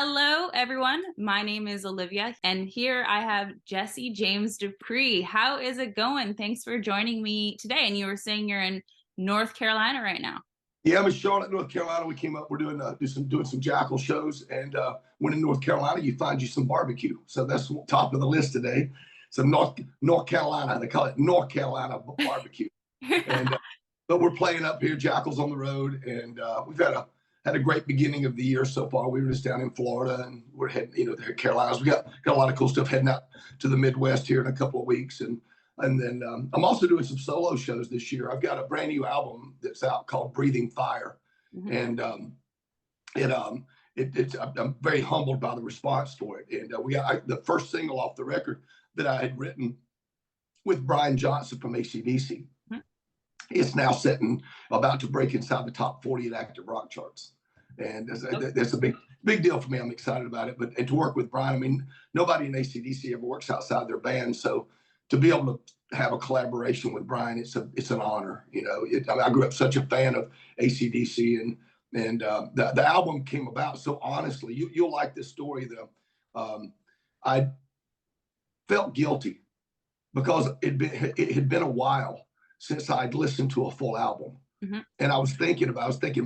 Hello, everyone. My name is Olivia, and here I have Jesse James Dupree. How is it going? Thanks for joining me today. And you were saying you're in North Carolina right now. Yeah, I'm in Charlotte, North Carolina. We came up. We're doing some Jackyl shows, and when in North Carolina, you find you some barbecue. So that's top of the list today. So North Carolina, they call it North Carolina barbecue. And but we're playing up here. Jackyl's on the road, and we've had a great beginning of the year so far. We were just down in Florida, and we're heading, the Carolinas. We got a lot of cool stuff heading out to the Midwest here in a couple of weeks, and then I'm also doing some solo shows this year. I've got a brand new album that's out called Breathing Fire. And I'm very humbled by the response for it. And we got the first single off the record that I had written with Brian Johnson from AC/DC. It's now about to break inside the top 40 at active rock charts. And that's a big deal for me. I'm excited about it. And to work with Brian, I mean, nobody in AC/DC ever works outside their band. So to be able to have a collaboration with Brian, it's an honor. I grew up such a fan of AC/DC, and the album came about so honestly. You'll like this story though. I felt guilty because it had been a while since I'd listened to a full album. And I was thinking,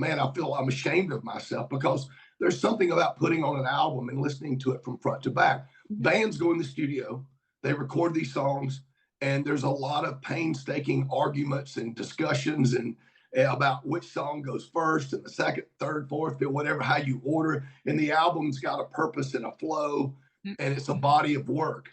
man, I'm ashamed of myself because there's something about putting on an album and listening to it from front to back. Bands go in the studio, they record these songs, and there's a lot of painstaking arguments and discussions and about which song goes first and the second, third, fourth, whatever, how you order. And the album's got a purpose and a flow, and it's a body of work.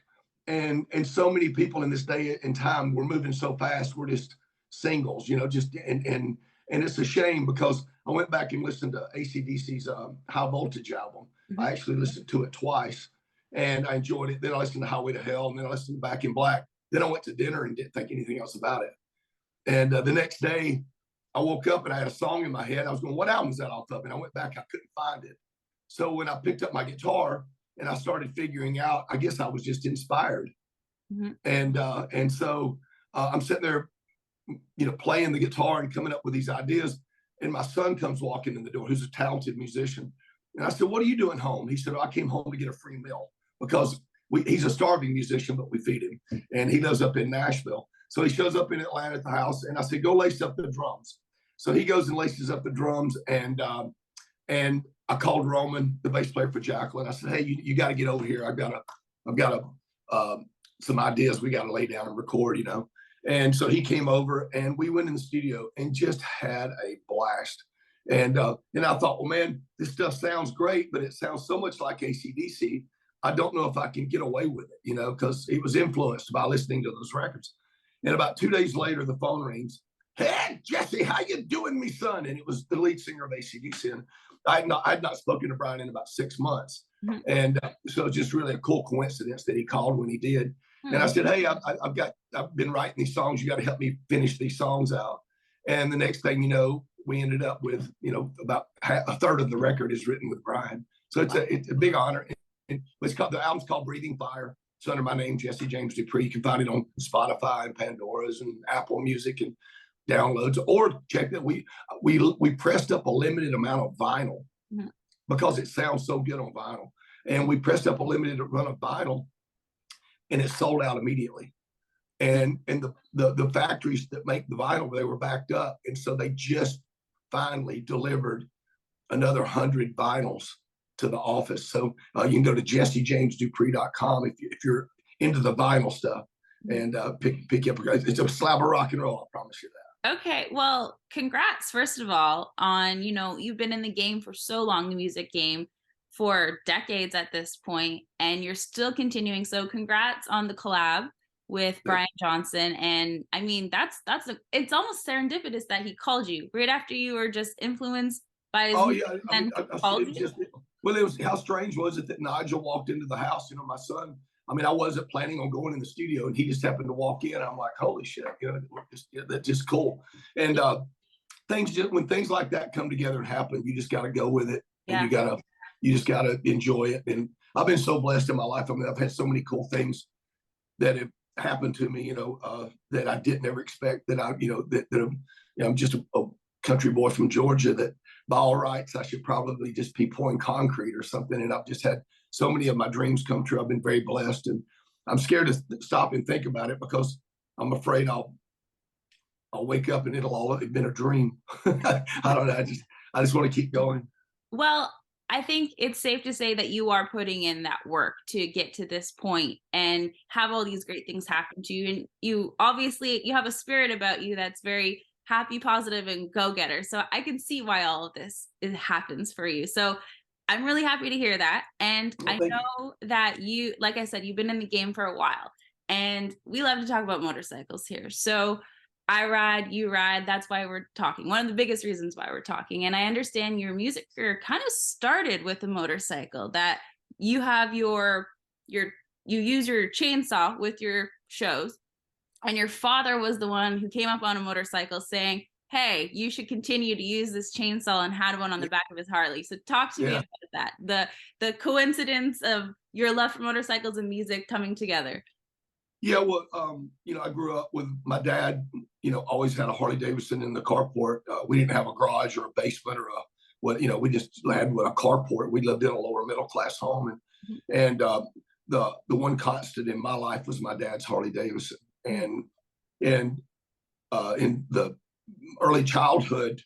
And so many people in this day and time, we're moving so fast, we're just singles, and it's a shame because I went back and listened to AC/DC's High Voltage album. I actually listened to it twice, and I enjoyed it. Then I listened to Highway to Hell, and then I listened to Back in Black. Then I went to dinner and didn't think anything else about it. And the next day, I woke up and I had a song in my head. I was going, what album is that off of? And I went back, I couldn't find it. So when I picked up my guitar and I started figuring out, I guess I was just inspired. And so I'm sitting there, playing the guitar and coming up with these ideas. And my son comes walking in the door, who's a talented musician. And I said, what are you doing home? He said, I came home to get a free meal because he's a starving musician, but we feed him. And he lives up in Nashville. So he shows up in Atlanta at the house, and I said, go lace up the drums. So he goes and laces up the drums, and I called Roman, the bass player for Jackyl, and I said, hey, you got to get over here. I've got some ideas we got to lay down and record, And so he came over, and we went in the studio and just had a blast. And I thought, well, man, this stuff sounds great, but it sounds so much like AC/DC. I don't know if I can get away with it, because it was influenced by listening to those records. And about 2 days later, the phone rings. Hey, Jesse, how you doing, me son? And it was the lead singer of AC/DC. And I'd not spoken to Brian in about 6 months. And so it's just really a cool coincidence that he called when he did. And I said, hey, I've been writing these songs. You got to help me finish these songs out. And the next thing you know, we ended up with, about a third of the record is written with Brian. So it's a big honor. And the album's called Breathing Fire. It's under my name, Jesse James Dupree. You can find it on Spotify and Pandora's and Apple Music and downloads. Or check that we pressed up a limited amount of vinyl because it sounds so good on vinyl. And we pressed up a limited run of vinyl, and it sold out immediately. And the factories that make the vinyl, they were backed up. And so they just finally delivered another 100 vinyls to the office. So you can go to jessejamesdupree.com if you're into the vinyl stuff and pick up. It's a slab of rock and roll, I promise you that. Okay, well, congrats, first of all, on, you've been in the game for so long, the music game, for decades at this point, and you're still continuing. So congrats on the collab with Brian Johnson. And I mean, it's almost serendipitous that he called you right after you were just influenced by his Well, how strange was it that Nigel walked into the house, my son. I mean, I wasn't planning on going in the studio, and he just happened to walk in. I'm like, holy shit, that's just cool. And when things like that come together and happen, you just got to go with it, and you just got to enjoy it. And I've been so blessed in my life. I mean, I've had so many cool things that have happened to me, that I didn't ever expect. That I'm just country boy from Georgia that by all rights, I should probably just be pouring concrete or something. And I've just had so many of my dreams come true. I've been very blessed, and I'm scared to stop and think about it because I'm afraid I'll wake up and it'll all have been a dream. I don't know. I just want to keep going. Well, I think it's safe to say that you are putting in that work to get to this point and have all these great things happen to you. And you obviously you have a spirit about you that's very happy, positive, and go-getter. So I can see why all of this happens for you. So I'm really happy to hear that. And Well, I know that you, like I said, you've been in the game for a while. And we love to talk about motorcycles here. So I ride, you ride. That's why we're talking. One of the biggest reasons why we're talking. And I understand your music career kind of started with a motorcycle, that you have you use your chainsaw with your shows. And your father was the one who came up on a motorcycle saying, hey, you should continue to use this chainsaw, and had one on the back of his Harley. So talk to me about that. The coincidence of your love for motorcycles and music coming together. Yeah, well, I grew up with my dad, always had a Harley Davidson in the carport. We didn't have a garage or a basement or we just had a carport. We lived in a lower middle class home. And the one constant in my life was my dad's Harley Davidson. And in the early childhood,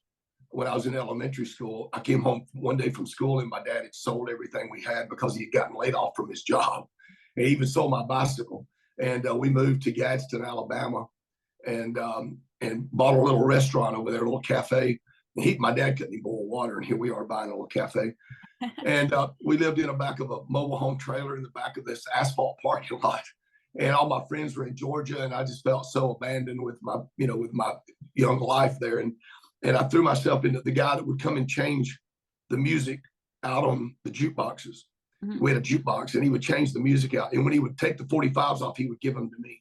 when I was in elementary school, I came home one day from school and my dad had sold everything we had because he had gotten laid off from his job. And he even sold my bicycle. And we moved to Gadsden, Alabama, and bought a little restaurant over there, a little cafe. And my dad couldn't even boil water, and here we are buying a little cafe. And we lived in the back of a mobile home trailer in the back of this asphalt parking lot. And all my friends were in Georgia, and I just felt so abandoned with my young life there. And I threw myself into the guy that would come and change the music out on the jukeboxes. We had a jukebox, and he would change the music out. And when he would take the 45s off, he would give them to me.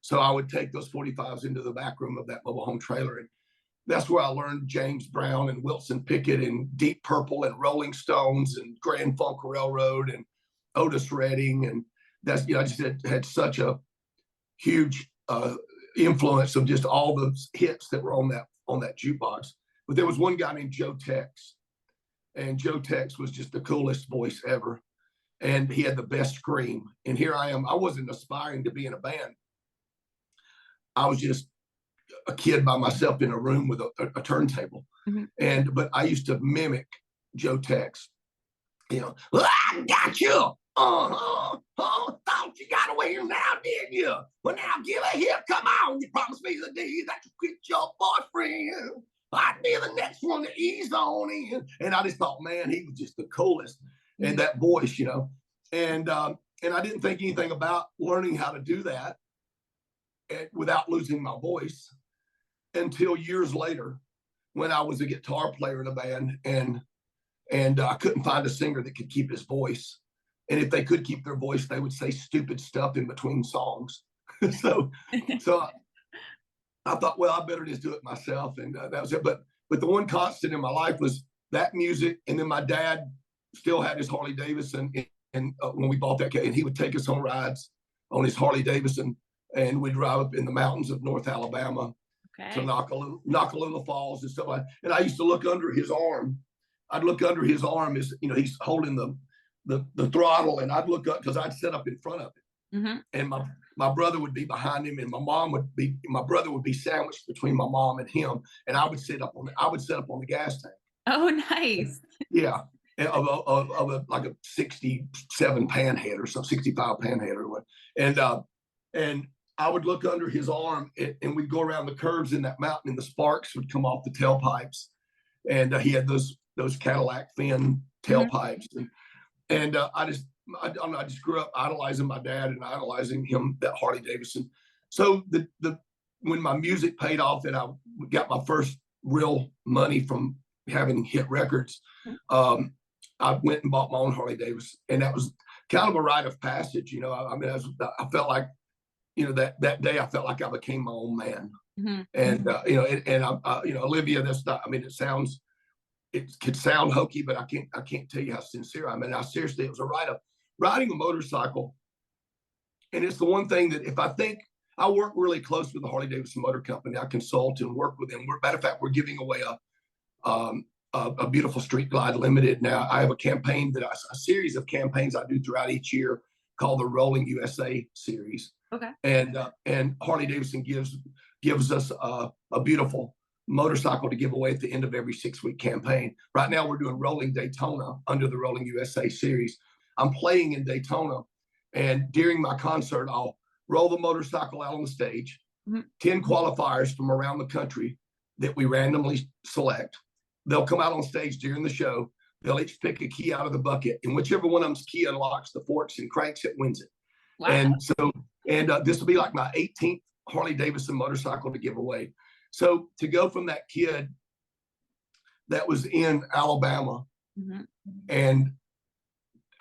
So I would take those 45s into the back room of that mobile home trailer. And that's where I learned James Brown and Wilson Pickett and Deep Purple and Rolling Stones and Grand Funk Railroad and Otis Redding. And that's, I just had such a huge influence of just all the hits that were on that jukebox. But there was one guy named Joe Tex. And Joe Tex was just the coolest voice ever. And he had the best scream. And here I am. I wasn't aspiring to be in a band. I was just a kid by myself in a room with a turntable. But I used to mimic Joe Tex. Well, I got you. Thought you got away now, did you? Well, now give it here. Come on. You promised me the day that you quit your boyfriend. I'd be the next one to ease on in. And I just thought, man, he was just the coolest. And that voice, and I didn't think anything about learning how to do that without losing my voice until years later, when I was a guitar player in a band, and I couldn't find a singer that could keep his voice. And if they could keep their voice, they would say stupid stuff in between songs. so I thought, well, I better just do it myself. And that was it. But the one constant in my life was that music. And then my dad still had his Harley Davidson. And when we bought that, and he would take us on rides on his Harley Davidson. And we'd drive up in the mountains of North Alabama to Knockalula Falls and stuff like that. And I used to look under his arm. I'd look under his arm as, he's holding the throttle. And I'd look up because I'd sit up in front of it. And my brother would be behind him, and my brother would be sandwiched between my mom and him, and I would sit up on the gas tank. Oh, nice. Yeah, of like a 67 panhead or some 65 panhead or what, and I would look under his arm, and we'd go around the curves in that mountain, and the sparks would come off the tailpipes, and he had those Cadillac fin tailpipes, and I just grew up idolizing my dad and idolizing him, that Harley Davidson. So when my music paid off and I got my first real money from having hit records, I went and bought my own Harley Davidson, and that was kind of a rite of passage. I felt like, that day I felt like I became my own man. And Olivia, that's not. It could sound hokey, but I can't tell you how sincere I am. I seriously, it was a rite of riding a motorcycle. And it's the one thing that if I think I work really close with the Harley Davidson Motor Company. I consult and work with them. Matter of fact, we're giving away a beautiful Street Glide Limited now. I have a series of campaigns I do throughout each year called the Rolling USA series. Okay. And Harley Davidson gives us a beautiful motorcycle to give away at the end of every 6-week campaign. Right now, we're doing Rolling Daytona under the Rolling USA series. I'm playing in Daytona, and during my concert, I'll roll the motorcycle out on the stage. 10 qualifiers from around the country that we randomly select. They'll come out on stage during the show. They'll each pick a key out of the bucket, and whichever one of them's key unlocks the forks and cranks it, wins it. Wow. And this will be like my 18th Harley Davidson motorcycle to give away. So to go from that kid that was in Alabama and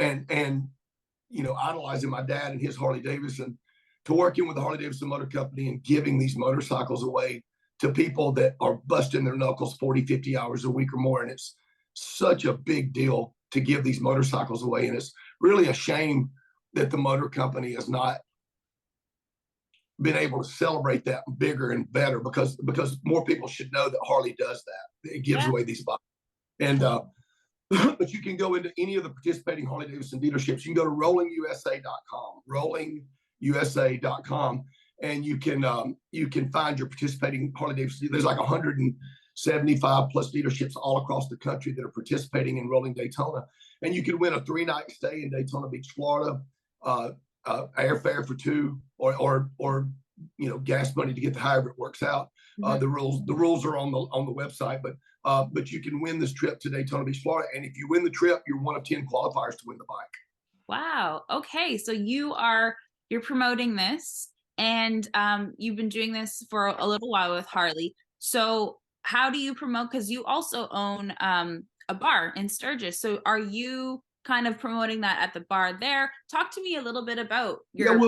idolizing my dad and his Harley Davidson, to working with the Harley Davidson Motor Company and giving these motorcycles away to people that are busting their knuckles 40, 50 hours a week or more. And it's such a big deal to give these motorcycles away. And it's really a shame that the motor company has not been able to celebrate that bigger and better, because more people should know that Harley does that. It gives away these bikes. And but you can go into any of the participating Harley Davidson dealerships. You can go to rollingusa.com, rollingusa.com, and you can find your participating Harley Davidson. There's like 175 plus dealerships all across the country that are participating in Rolling Daytona, and you can win a 3-night stay in Daytona Beach, Florida, airfare for 2, or gas money to get to however it works out. The rules are on the website, but you can win this trip to Daytona Beach, Florida, and if you win the trip, you're one of 10 qualifiers to win the bike. Wow. Okay, so you're promoting this, and you've been doing this for a little while with Harley. So how do you promote? Because you also own a bar in Sturgis. So are you kind of promoting that at the bar there? Talk to me a little bit about your.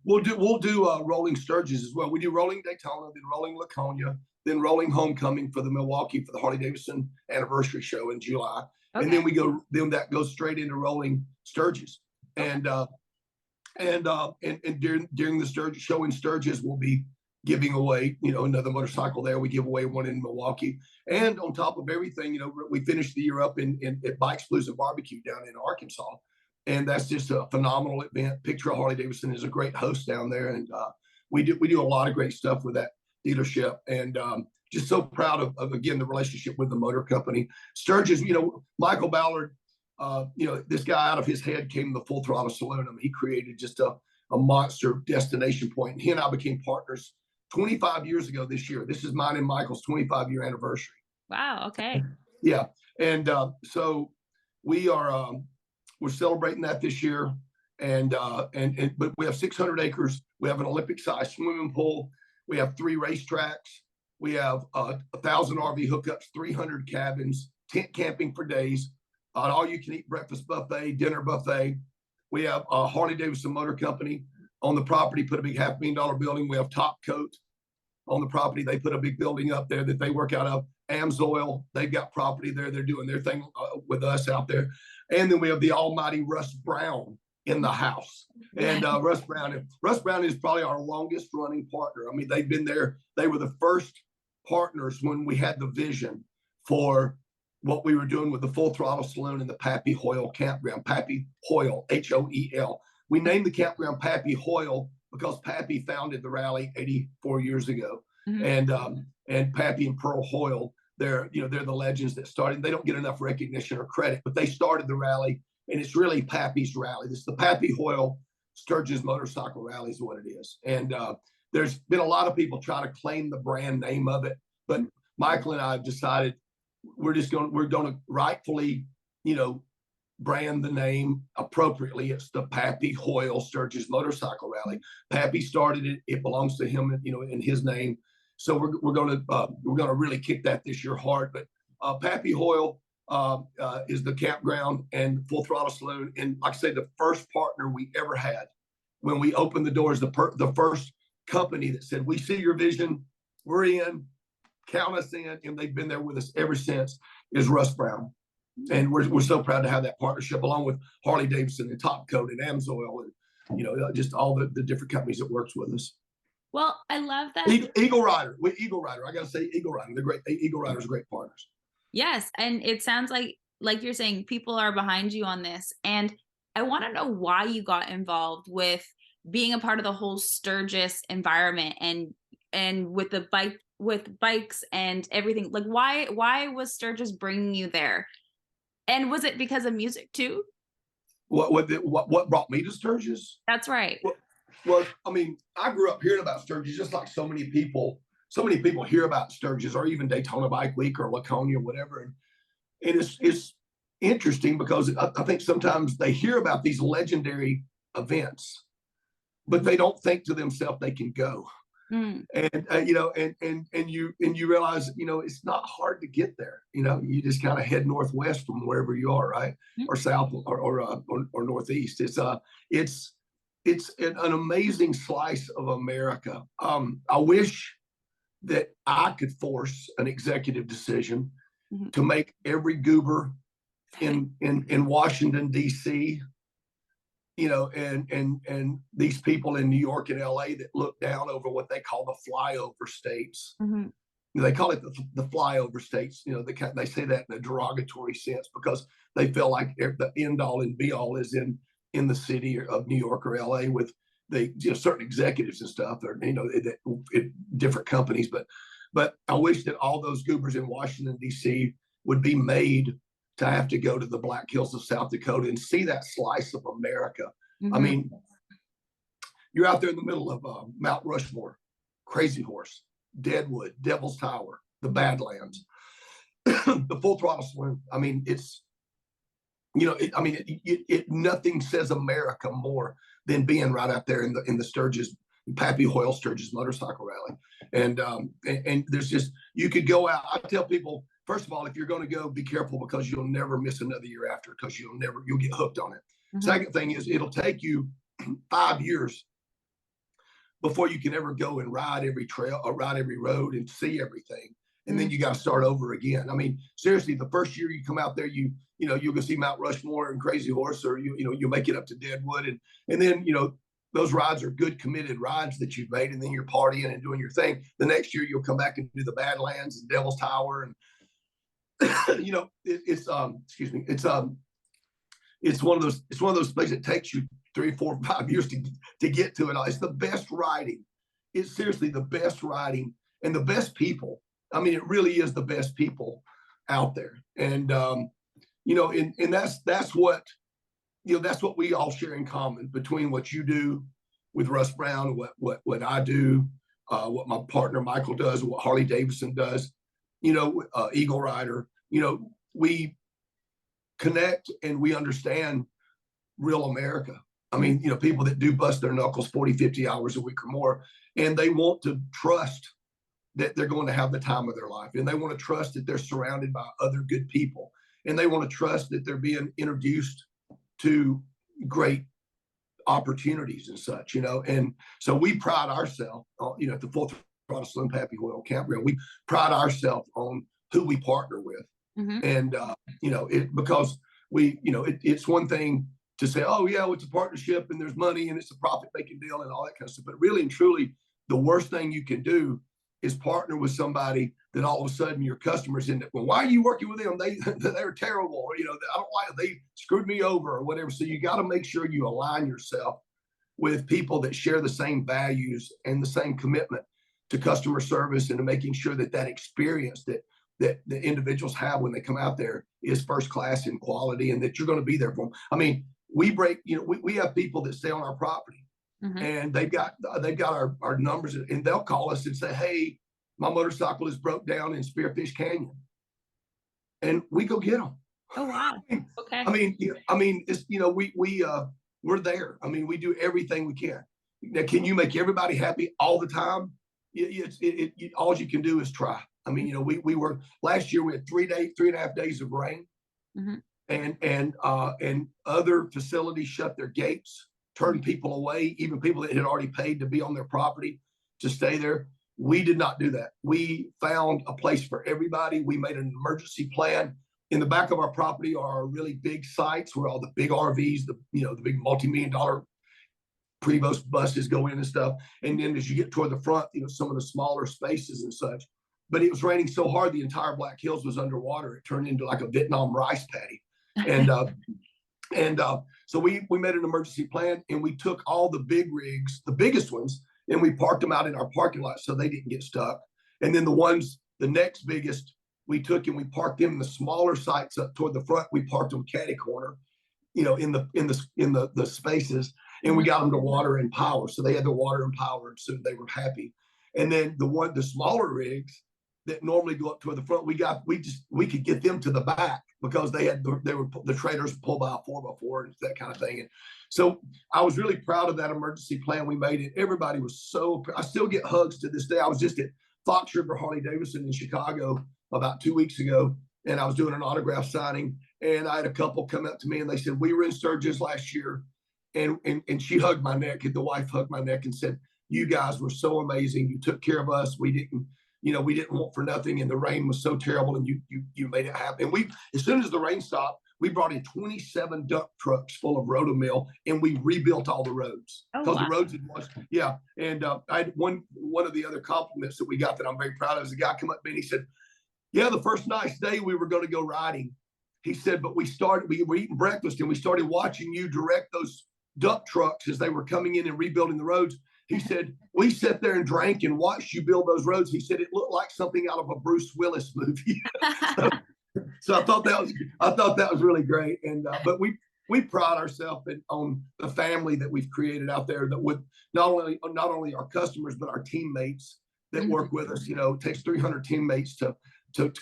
We'll do Rolling Sturgis as well. We do Rolling Daytona, then Rolling Laconia, then Rolling Homecoming for the Harley Davidson anniversary show in July. Okay. And then that goes straight into Rolling Sturgis. And during the Sturgis show in Sturgis, we'll be giving away, another motorcycle there. We give away one in Milwaukee. And on top of everything, we finished the year up at Bikes, Blues, and Barbecue down in Arkansas. And that's just a phenomenal event. Picture Harley Davidson is a great host down there. And we do a lot of great stuff with that dealership. And just so proud of, again, the relationship with the motor company. Sturgis, Michael Ballard, this guy out of his head came the Full Throttle Saloon. I mean, he created just a monster destination point. And he and I became partners 25 years ago this year. This is mine and Michael's 25-year anniversary. Wow. Okay. Yeah. And so we're celebrating that this year. But we have 600 acres. We have an Olympic-sized swimming pool. We have 3 racetracks. We have 1,000 RV hookups, 300 cabins, tent camping for days, all-you-can-eat breakfast buffet, dinner buffet. We have a Harley Davidson Motor Company on the property, put a big $500,000 building. We have Top Coat on the property. They put a big building up there that they work out of. Amsoil, they've got property there. They're doing their thing with us out there. And then we have the almighty Russ Brown in the house. And Russ Brown is probably our longest running partner. I mean, they've been there. They were the first partners when we had the vision for what we were doing with the Full Throttle Saloon and the Pappy Hoyle Campground. Pappy Hoyle, Hoel. We named the campground Pappy Hoyle because Pappy founded the rally 84 years ago. And Pappy and Pearl Hoyle, they're the legends that started. They don't get enough recognition or credit, but they started the rally, and it's really Pappy's rally. This is the Pappy Hoyle Sturgis Motorcycle Rally is what it is. And there's been a lot of people try to claim the brand name of it, but Michael and I have decided we're going to rightfully, brand the name appropriately. It's the Pappy Hoyle Sturgis Motorcycle Rally. Pappy started it. It belongs to him, in his name. So we're going to really kick that this year hard. But Pappy Hoyle is the campground and Full Throttle Saloon. And like I say, the first partner we ever had when we opened the doors, the first company that said, "We see your vision, we're in, count us in," and they've been there with us ever since, is Russ Brown. And we're so proud to have that partnership along with Harley Davidson and Top Coat and Amsoil and just all the different companies that works with us. Well, I love that. Eagle Rider, with Eagle Rider. I got to say, Eagle Rider. They're great. Eagle Riders are great partners. Yes, and it sounds like you're saying people are behind you on this. And I want to know why you got involved with being a part of the whole Sturgis environment and with the bikes and everything. Like why was Sturgis bringing you there? And was it because of music too? What brought me to Sturgis? That's right. Well, I mean, I grew up hearing about Sturgis, just like so many people. So many people hear about Sturgis, or even Daytona Bike Week, or Laconia, or whatever. And it's interesting because I think sometimes they hear about these legendary events, but they don't think to themselves they can go. Mm. And you know, and you realize, you know, it's not hard to get there. You know, you just kind of head northwest from wherever you are, right, or south, or northeast. It's an amazing slice of America. I wish that I could force an executive decision to make every goober in Washington, D.C., you know, and these people in New York and L.A. that look down over what they call the flyover states. They call it the flyover states. You know, they say that in a derogatory sense because they feel like the end all and be all is in the city of New York or LA with certain executives and stuff, or you know, different companies. But I wish that all those goobers in Washington D.C. would be made to have to go to the Black Hills of South Dakota and see that slice of America. I mean, you're out there in the middle of Mount Rushmore, Crazy Horse, Deadwood, Devil's Tower, the Badlands, the Full Throttle Saloon. I mean, it's, you know, nothing says America more than being right out there in the Sturgis, Pappy Hoyle Sturgis motorcycle rally. And there's just, you could go out. I tell people, first of all, if you're going to go, be careful because you'll never miss another year after, because you'll get hooked on it. Second thing is, it'll take you 5 years before you can ever go and ride every trail or ride every road and see everything. And then you got to start over again. I mean, seriously, the first year you come out there, you'll go see Mount Rushmore and Crazy Horse, or you'll make it up to Deadwood, and then those rides are good committed rides that you've made, and then you're partying and doing your thing. The next year you'll come back and do the Badlands and Devil's Tower, and it's one of those places that takes you 3, 4, 5 years to get to it all. It's the best riding. It's seriously the best riding and the best people. I mean, it really is the best people out there. And, and that's what we all share in common between what you do with Russ Brown, what I do, what my partner Michael does, what Harley Davidson does, Eagle Rider, we connect and we understand real America. I mean, people that do bust their knuckles 40, 50 hours a week or more, and they want to trust that they're going to have the time of their life. And they want to trust that they're surrounded by other good people. And they want to trust that they're being introduced to great opportunities and such, And so we pride ourselves, at the Full Throttle Saloon Pappy Hoyle Campground, we pride ourselves on who we partner with. And, because it's one thing to say, oh yeah, well, it's a partnership and there's money and it's a profit making deal and all that kind of stuff. But really and truly, the worst thing you can do is partner with somebody that all of a sudden your customers end up, well, why are you working with them? They're terrible, or I don't like, they screwed me over or whatever. So you got to make sure you align yourself with people that share the same values and the same commitment to customer service, and to making sure that experience that the individuals have when they come out there is first class in quality, and that you're going to be there for them. I mean, we have people that stay on our property. And they've got our numbers, and they'll call us and say, hey, my motorcycle is broke down in Spearfish Canyon, and we go get them. Oh wow. Okay. It's, we're there. I mean, we do everything we can. Now, can you make everybody happy all the time? All you can do is try. I mean, we were last year, we had 3.5 days of rain, and other facilities shut their gates, turned people away, even people that had already paid to be on their property to stay there. We did not do that. We found a place for everybody. We made an emergency plan. In the back of our property are really big sites where all the big RVs, the big multi-million-dollar Prevost buses go in and stuff. And then as you get toward the front, some of the smaller spaces and such. But it was raining so hard, the entire Black Hills was underwater. It turned into like a Vietnam rice paddy. And so we made an emergency plan, and we took all the big rigs, the biggest ones, and we parked them out in our parking lot so they didn't get stuck. And then the next biggest, we took and we parked them in the smaller sites up toward the front. We parked them catty corner, in the spaces, and we got them to water and power. So they had the water and power, and so they were happy. And then the smaller rigs that normally go up toward the front, we could get them to the back because the trailers pull by a 4x4 and that kind of thing. And so I was really proud of that emergency plan we made. And everybody was I still get hugs to this day. I was just at Fox River Harley Davidson in Chicago about 2 weeks ago, and I was doing an autograph signing, and I had a couple come up to me and they said, we were in Sturgis last year, and she hugged my neck, and the wife hugged my neck and said, you guys were so amazing. You took care of us. We didn't want for nothing, and the rain was so terrible, and you made it happen. And as soon as the rain stopped, we brought in 27 dump trucks full of rotomill, and we rebuilt all the roads because the roads had washed. Yeah. And I had one of the other compliments that we got that I'm very proud of is the guy come up to me and he said, yeah, the first nice day we were going to go riding. He said, but we were eating breakfast and we started watching you direct those dump trucks as they were coming in and rebuilding the roads. He said, we sat there and drank and watched you build those roads. He said, it looked like something out of a Bruce Willis movie. So I thought that was really great. And, but we pride ourselves on the family that we've created out there, that with not only our customers, but our teammates that work with us. It takes 300 teammates to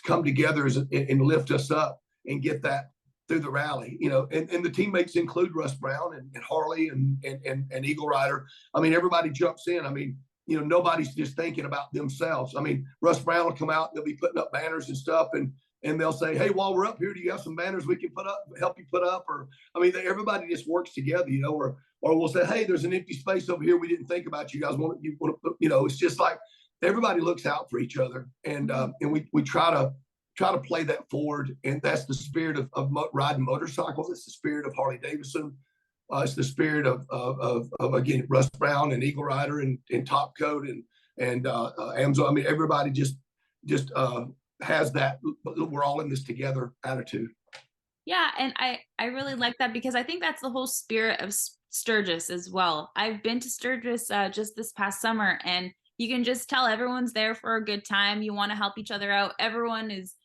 come together and lift us up and get that through the rally, and the teammates include Russ Brown and Harley and Eagle Rider. I mean, everybody jumps in. I mean, nobody's just thinking about themselves. I mean, Russ Brown will come out, they'll be putting up banners and stuff, and they'll say, hey, while we're up here, do you have some banners we can help you put up? Or, I mean, everybody just works together, or we'll say, hey, there's an empty space over here. We didn't think about you guys. You want to put, it's just like everybody looks out for each other. And we try to play that forward. And that's the spirit of riding motorcycles. It's the spirit of Harley Davidson. It's the spirit of again, Russ Brown and Eagle Rider and Top Coat and Amazon. I mean, everybody just has that we're all in this together attitude. Yeah, and I really like that because I think that's the whole spirit of Sturgis as well. I've been to Sturgis just this past summer, and you can just tell everyone's there for a good time. You want to help each other out. Everyone is,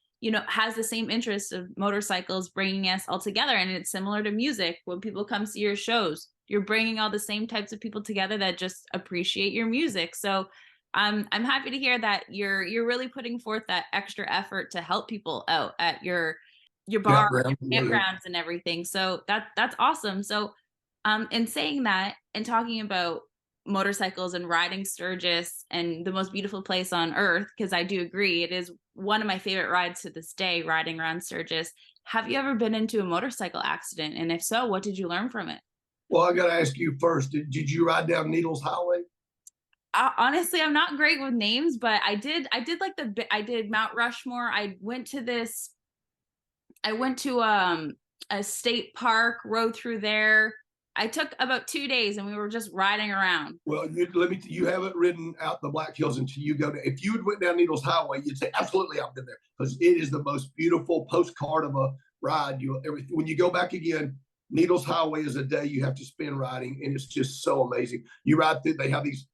has the same interest of motorcycles bringing us all together. And it's similar to music. When people come see your shows, you're bringing all the same types of people together that just appreciate your music. So I'm happy to hear that you're really putting forth that extra effort to help people out at your bar, your campgrounds and everything. So that's awesome. So in saying that and talking about motorcycles and riding Sturgis and the most beautiful place on earth, because I do agree it is one of my favorite rides to this day, riding around Sturgis. Have you ever been into a motorcycle accident? And if so, what did you learn from it? Well, I got to ask you first, did you ride down Needles Highway? Honestly, I'm not great with names, but I did I did Mount Rushmore. I went to a state park, rode through there. I took about 2 days and we were just riding around. Well, you haven't ridden out the Black Hills until you go to, if you had went down Needles Highway, you'd say, absolutely, I've been there, because it is the most beautiful postcard of a ride. When you go back again, Needles Highway is a day you have to spend riding, and it's just so amazing. You ride through, they have these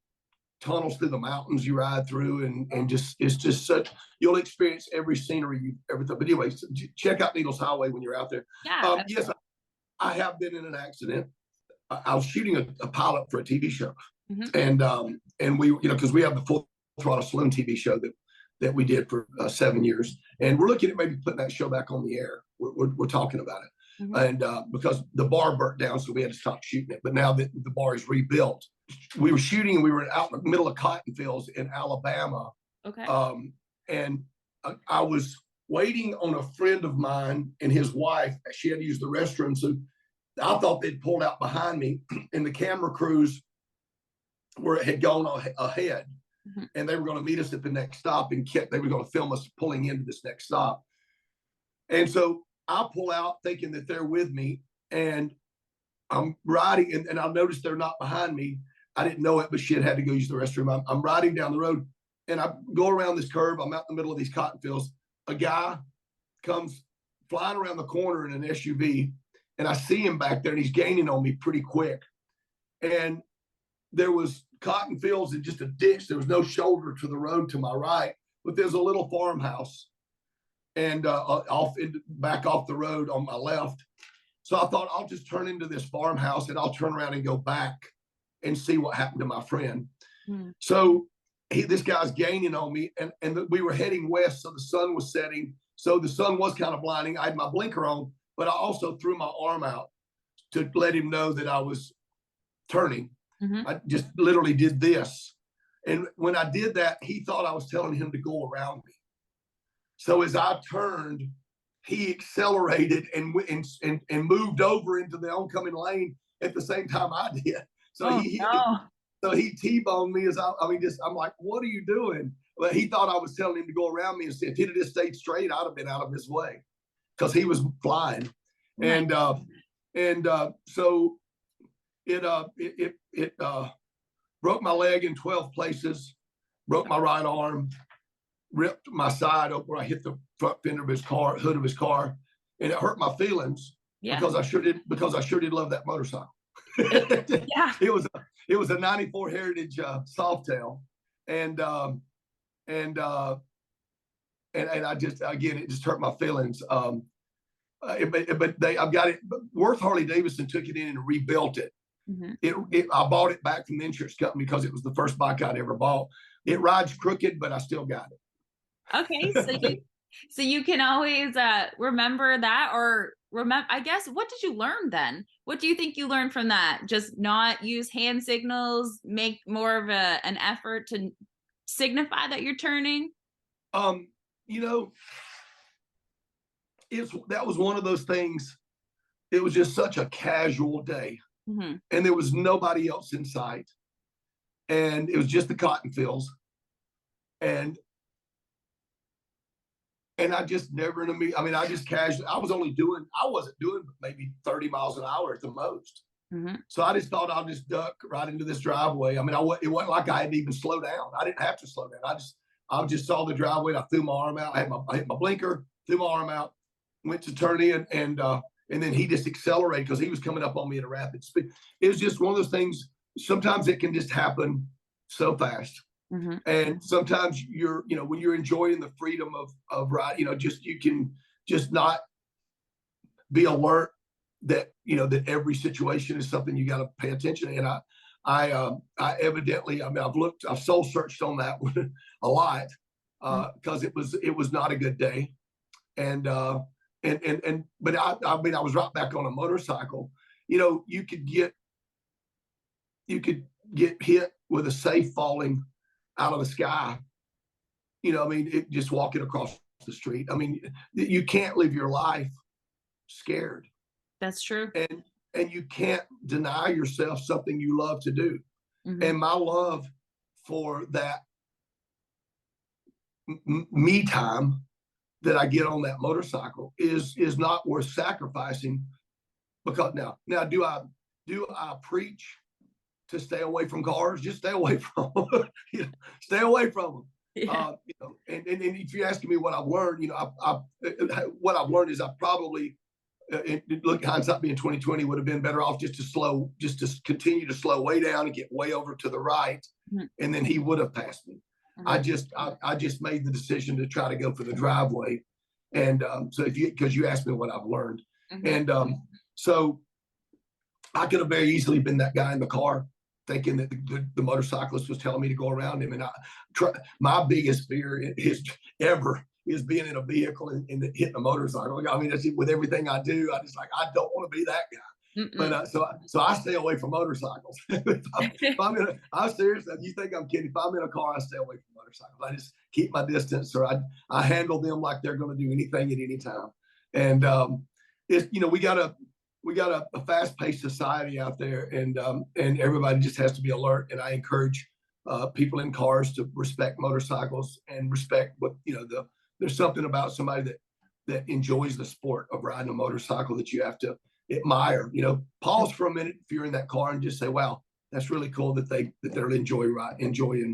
tunnels through the mountains you ride through, and just, it's just such, you'll experience every scenery you've ever thought. But anyway, so check out Needles Highway when you're out there. Yeah. Yes, I have been in an accident. I was shooting a pilot for a TV show, and we, because we have the Full Throttle Saloon TV show that we did for 7 years, and we're looking at maybe putting that show back on the air. We're talking about it, and because the bar burnt down, so we had to stop shooting it. But now that the bar is rebuilt, we were shooting, and we were out in the middle of cotton fields in Alabama. Okay. And I was waiting on a friend of mine and his wife. She had to use the restroom, so I thought they'd pulled out behind me, and the camera crews had gone ahead, and they were going to meet us at the next stop, and they were going to film us pulling into this next stop. And so I pull out thinking that they're with me, and I'm riding, and I noticed they're not behind me. I didn't know it, but she had to go use the restroom. I'm riding down the road, and I go around this curve. I'm out in the middle of these cotton fields. A guy comes flying around the corner in an SUV, and I see him back there, and he's gaining on me pretty quick. And there was cotton fields and just a ditch. There was no shoulder to the road to my right, but there's a little farmhouse, and back off the road on my left. So I thought, I'll just turn into this farmhouse and I'll turn around and go back and see what happened to my friend. So this guy's gaining on me, and we were heading west, so the sun was setting. So the sun was kind of blinding. I had my blinker on, but I also threw my arm out to let him know that I was turning. I just literally did this. And when I did that, he thought I was telling him to go around me. So as I turned, he accelerated and moved over into the oncoming lane at the same time I did. So he T-boned me I'm like, what are you doing? But he thought I was telling him to go around me. Instead, if he'd have just stayed straight, I'd have been out of his way because he was flying. So it broke my leg in 12 places, broke my right arm, ripped my side up where I hit the front fender of his car, hood of his car, and it hurt my feelings because I sure did love that motorcycle. It was a 94 Heritage Softail, and I just, again, it just hurt my feelings. But I've got it. Worth Harley Davidson took it in and rebuilt it. I bought it back from the insurance company because it was the first bike I'd ever bought. It rides crooked, but I still got it. Okay, so you can always remember that, or remember, I guess, what did you learn then? What do you think you learned from that? Just not use hand signals, make more of an effort to signify that you're turning? That was one of those things. It was just such a casual day, and there was nobody else in sight, and it was just the cotton fields, and I just never I just casually, I wasn't doing maybe 30 miles an hour at the most. So I just thought I'll just duck right into this driveway. It wasn't like I had to even slow down. I didn't have to slow down. I just saw the driveway, and I threw my arm out. I hit my blinker, threw my arm out, went to turn in, and then he just accelerated because he was coming up on me at a rapid speed. It was just one of those things. Sometimes it can just happen so fast. And sometimes when you're enjoying the freedom of ride, you can just not be alert that every situation is something you got to pay attention to. And I evidently, I've soul searched on that one a lot because it was not a good day. But I was right back on a motorcycle. You could get hit with a safe falling out of the sky, just walking across the street. You can't live your life scared. That's true. And you can't deny yourself something you love to do. And my love for that me time that I get on that motorcycle is not worth sacrificing. Because now do I preach to stay away from cars? Just stay away from them. Stay away from them. And if you're asking me what I've learned, what I've learned is I probably, look, hindsight being 2020, would have been better off just to continue to slow way down and get way over to the right, and then he would have passed me. I just made the decision to try to go for the driveway, and so because you asked me what I've learned, and so I could have very easily been that guy in the car, thinking that the motorcyclist was telling me to go around him. And my biggest fear is being in a vehicle and hitting a motorcycle. That's with everything I do. I don't want to be that guy. But so I stay away from motorcycles. I'm serious. You think I'm kidding? If I'm in a car, I stay away from motorcycles. I just keep my distance, or I handle them like they're going to do anything at any time. And we got a fast-paced society out there, and everybody just has to be alert. And I encourage people in cars to respect motorcycles and respect there's something about somebody that enjoys the sport of riding a motorcycle that you have to admire. You know, pause for a minute if you're in that car and just say, "Wow, that's really cool that they're enjoying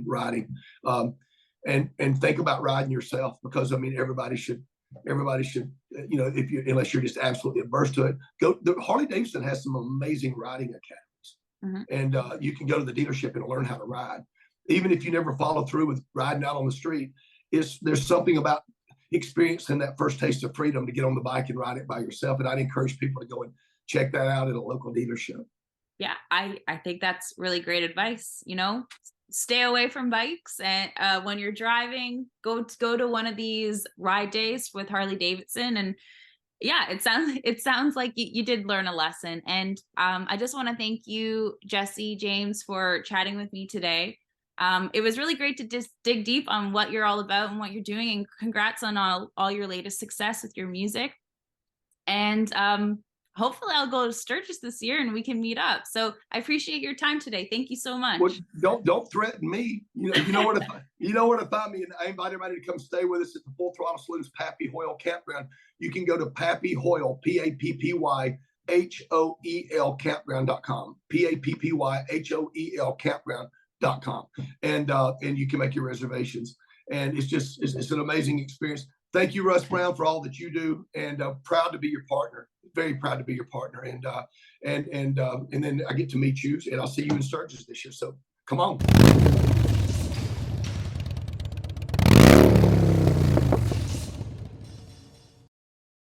riding." And think about riding yourself, because I mean everybody should, you know, unless you're just absolutely averse to it, go. The Harley Davidson has some amazing riding academies, and you can go to the dealership and learn how to ride, even if you never follow through with riding out on the street. There's something about experiencing that first taste of freedom to get on the bike and ride it by yourself, and I'd encourage people to go and check that out at a local dealership. Yeah, I think that's really great advice. You know, stay away from bikes, and when you're driving, go to one of these ride days with Harley Davidson. And yeah, it sounds like you did learn a lesson. And I just want to thank you, Jesse James, for chatting with me today. It was really great to just dig deep on what you're all about and what you're doing, and congrats on all your latest success with your music. And hopefully I'll go to Sturgis this year and we can meet up. So I appreciate your time today. Thank you so much. Well, don't threaten me. You know where to find me. And I invite everybody to come stay with us at the Full Throttle Saloon's Pappy Hoyle Campground. You can go to Pappy Hoyle, PAPPYHOEL campground.com, PAPPYHOEL campground.com, and you can make your reservations. And it's an amazing experience. Thank you, Russ Brown, for all that you do, and proud to be your partner. Very proud to be your partner, and then I get to meet you, and I'll see you in Sturgis this year. So come on.